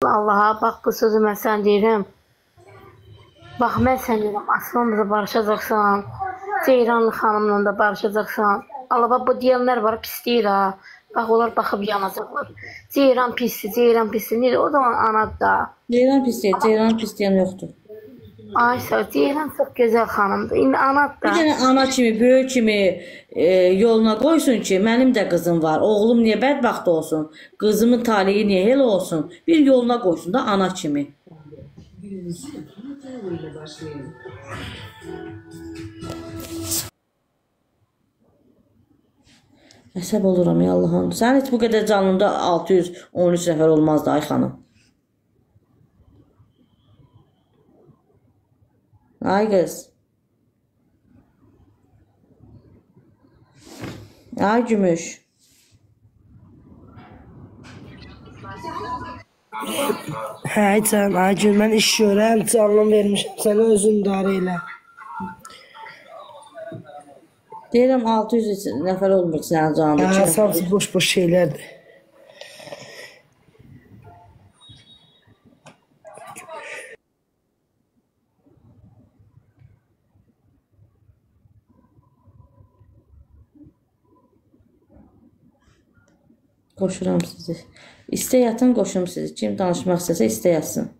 Allaha, bax bu sözü mən sən deyirəm. Bax mən sən deyirəm, Aslanla da barışacaqsan, Ceyranlı xanımla da barışacaqsan. Allah bax bu deyənlər var, pis deyir ha. Bax onlar baxıb yanacaqlar. Ceyran pisdir, Ceyran pisdir. Necə o zaman anadır da. Ceyran pis deyil, Ceyran pis deyən yoxdur. Ay sağ, Ceyran çox gözəl xanımdır. İndi anadır da. Bir dənə ana kimi, böyük kimi yoluna qoysun ki, mənim də qızım var. Oğlum niyə bədbəxt olsun? Qızımın taleyi niyə elə olsun? Bir yoluna qoysun da ana kimi. Əsəb oluram ya Allah'ım. Sən heç bu qədər canında 613 nəfər olmazdı ay xanım. Ay qız. Ay gümüş. Hə can, ay gün mən iş görəm, canım vermişəm sənə özün idarə elə. Deyirəm 600 nəfər olmur sənin canında. Hə, samsı boş şeylərdir. Qoşuram sizi. İstə yatın, qoşum sizi. Kim danışmaq istəsə istə yatsın.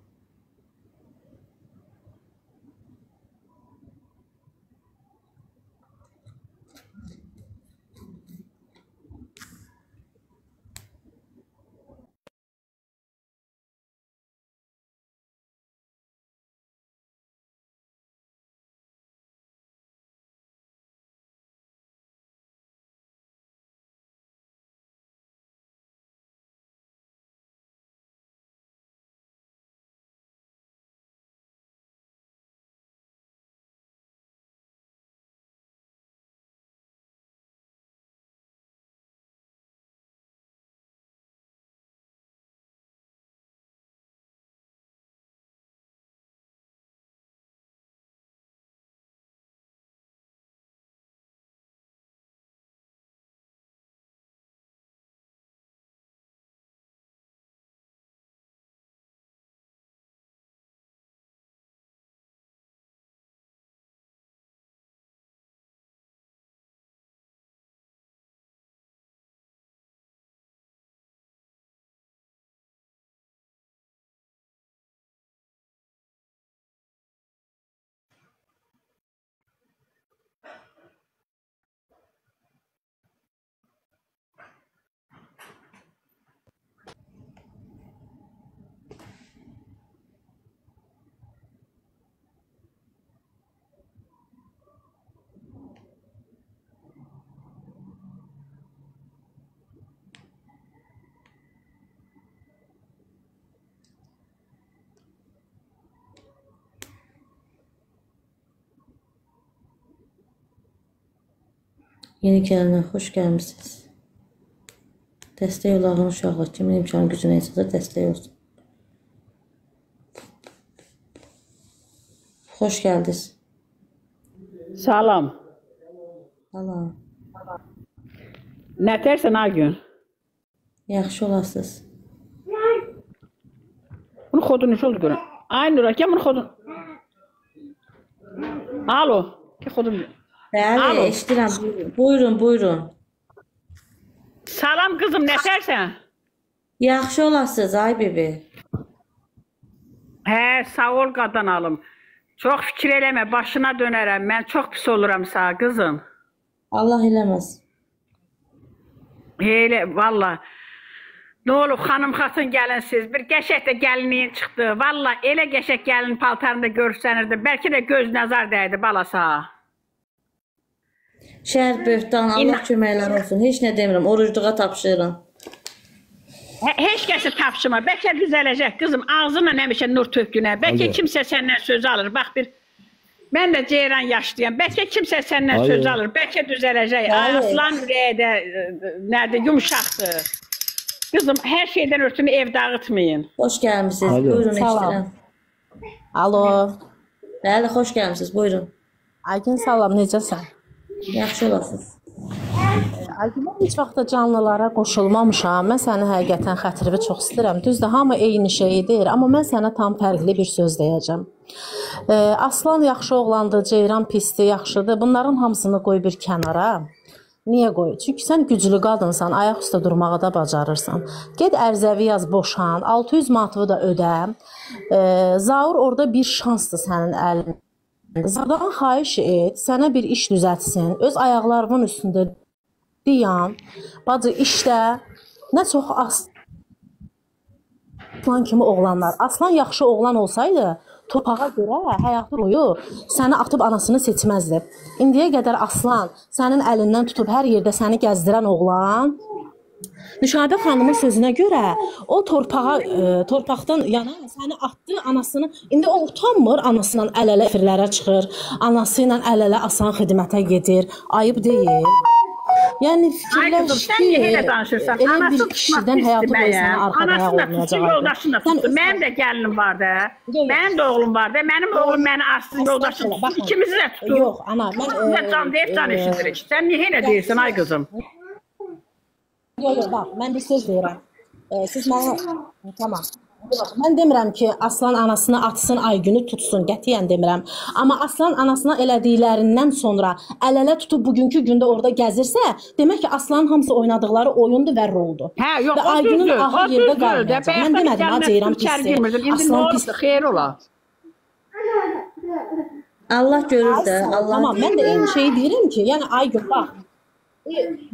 Yeni gələnlər, xoş gəlmişsiniz. Dəstək olağın uşaqlar, kimin imkanı gücünə isə dəstək olsun. Xoş gəldiniz. Salam. Salam. Nə tərsən ay gün? Yaxşı olasınız. Bunu xodun iş oldu görün. Ay Nura, gəl bunu xodun. Alo, ki xodun. Bəli, eşidirəm. Buyurun, buyurun. Salam qızım, nə tərsən? Yaxşı olasınız, ay bibi. Hə, sağ ol qadan alım. Çox fikir eləmə, başına dönərəm. Mən çox pis oluram sağ qızım. Allah eləməz. Elə, valla. Nə olub, xanım xatın gəlinsiz. Bir qəşək də gəlinliyin çıxdı. Valla, elə qəşək gəlin paltarında görsənirdi. Bəlkə də göz nəzar dəydi balasa. Şəhər böhtan, Allah köməklər olsun. Heç nə demirəm, orucluğa tapşırıram. Heç kəsi tapşırma. Bəlkə düzələcək qızım. Ağzına nəmişə nur tökünə. Bəlkə kimsə səndən söz alır. Bax bir, mən də Ceyran yaşlıyam. Bəlkə kimsə səndən söz alır. Bəlkə düzələcək. Aslan ürəyi də nədir, yumuşaqdır. Qızım, hər şeydən örtünü ev dağıtmayın. Xoş gəlmişsiniz. Buyurun, eşidirəm. Alo. Bəli, xoş gəlmişsiniz. Buyurun. Aygün salam, necəsən? Yaxşı olasınız. Mən heç vaxt da canlılara qoşulmamışam. Mən səni həqiqətən xətrini çox istəyirəm. Düzdür, hamı eyni şeyi deyir, amma mən sənə tam fərqli bir söz deyəcəm. Aslan yaxşı oğlandır, ceyran pisdir, yaxşıdır. Bunların hamısını qoy bir kənara. Niyə qoy? Çünki sən güclü qadınsan, ayaq üstə durmağı da bacarırsan. Get ərzəvi yaz, boşan, 600 manatı da ödə. Zaur orada bir şansdır sənin əlində. Zadan xahiş et, sənə bir iş düzətsin, öz ayaqlarının üstündə dayan, bacı işlə, nə çox aslan kimi oğlanlar. Aslan yaxşı oğlan olsaydı, torpağa görə həyatı boyu səni atıb anasını seçməzdi. İndiyə qədər aslan sənin əlindən tutub hər yerdə səni gəzdirən oğlan, Nüşabə xanımın sözünə görə o torpaqdan yana səni atdı, anasını. İndi o utanmır, anasıyla əl-ələ efirlərə çıxır, anası ilə əl-ələ asan xidmətə gedir. Ayıb deyil. Yəni fikirləş ki, elə bir kişidən həyatı boyu səni arxadaya olmayacaq. Mənim də gəlinim var da, mənim də oğlum var da, mənim oğlum məni aslı yoldaşım tutdu, ikimizi də tutdu. Yox, ana, mən... Can deyib, can eşidirik. Sən niyə elə deyirsən, ay qızım? Yox, bax, mən bir söz deyirəm. Siz mənə... Tamam. Mən demirəm ki, Aslan anasını atsın, Aygünü tutsun, qətiyyən demirəm. Amma Aslan anasına elədiklərindən sonra əl-ələ tutub bugünkü gündə orada gəzirsə, demək ki, Aslanın hamısı oynadıqları oyundur və roldur. Hə, yox, o düzdür, o düzdür. Mən demədim, ha, Ceyran pisdir. İndi nə oldu, xeyr ola. Allah görür də, Allah. Tamam, mən də eyni şeyi deyirəm ki, yəni Aygün, bax,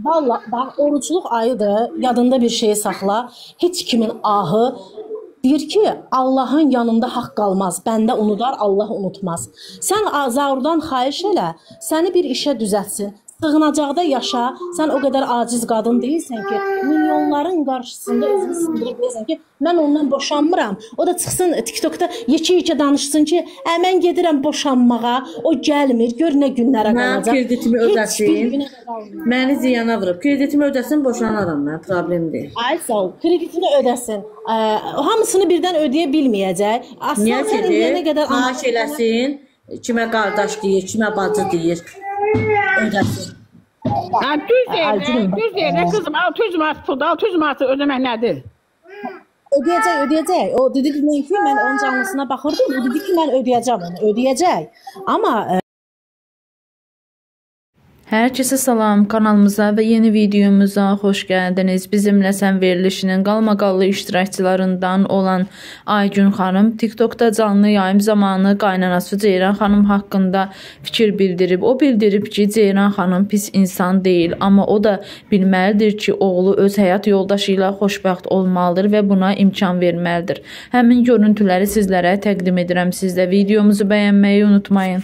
vallahi, bax, orucluq ayıdır, yadında bir şeyi saxla, heç kimin ahı deyir ki, Allahın yanında haqq qalmaz, bəndə unudar, Allah unutmaz. Sən Zaurdan xahiş elə, səni bir işə düzətsin, sığınacaqda yaşa, sən o qədər aciz qadın deyilsən ki, milyonların qarşısında özünü sındırıb deyirsən ki, mən ondan boşanmıram. O da çıxsın TikTokda yekə-yekə danışsın ki, mən gedirəm boşanmağa, o gəlmir, gör nə günlərə qalacaq. Mən kreditimi ödəsin, məni ziyana vurub, kreditimi ödəsin, boşanaram mən, problem deyil. Ay sağ ol, kreditini ödəsin, hamısını birdən ödəyə bilməyəcək. Niyə ki, maaş eləsin, kimə qardaş deyir, kimə bacı deyir. Ödəsin. Düz deyir, qızım, 600 manat pulda, 600 manatı ödəmək nədir? Ödəyəcək. O dedi ki, mən onun canlısına baxırdım, o dedi ki, mən ödəyəcəm onu, ödəyəcək. Amma... Herkese salam, kanalımıza və yeni videomuza xoş gəldiniz. Bizimlə sən verilişinin qalmaqallı iştirakçılarından olan Aygün xanım TikTokda canlı yayım zamanı qaynanası Ceyran xanım haqqında fikir bildirib. O bildirib ki, Ceyran xanım pis insan deyil, amma o da bilməlidir ki, oğlu öz həyat yoldaşı ilə xoşbəxt olmalıdır və buna imkan verməlidir. Həmin görüntüləri sizlərə təqdim edirəm. Siz də videomuzu bəyənməyi unutmayın.